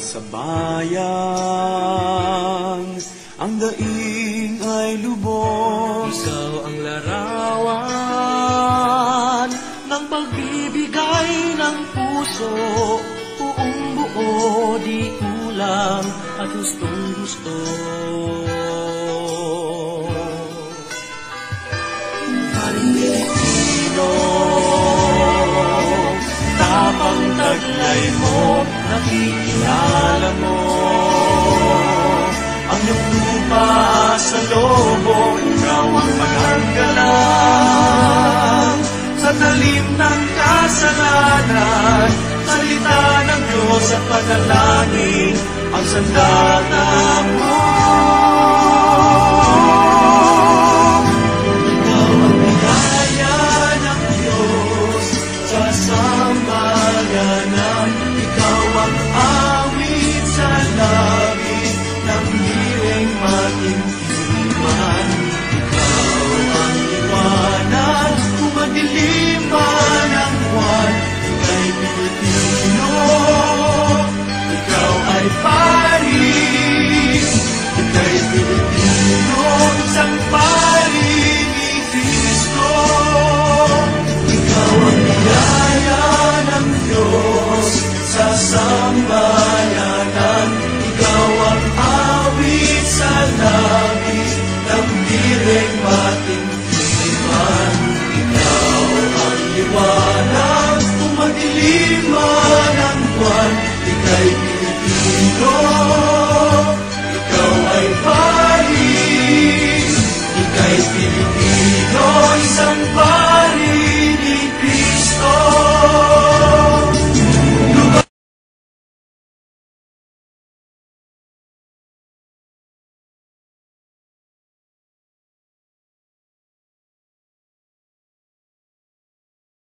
sa bayan, ang daing ay lubos. Ikaw ang larawan ng pagbibigay ng puso, buong buo, di kulang at gustong gusto. Paring Pilipino, tapang taglay mo, nakikilala mo ang iyong lupa sa lobo. Ikaw ang mananggalang sa talim ng kasalanan. Salita ng Diyos at panalangin ang sandata mo.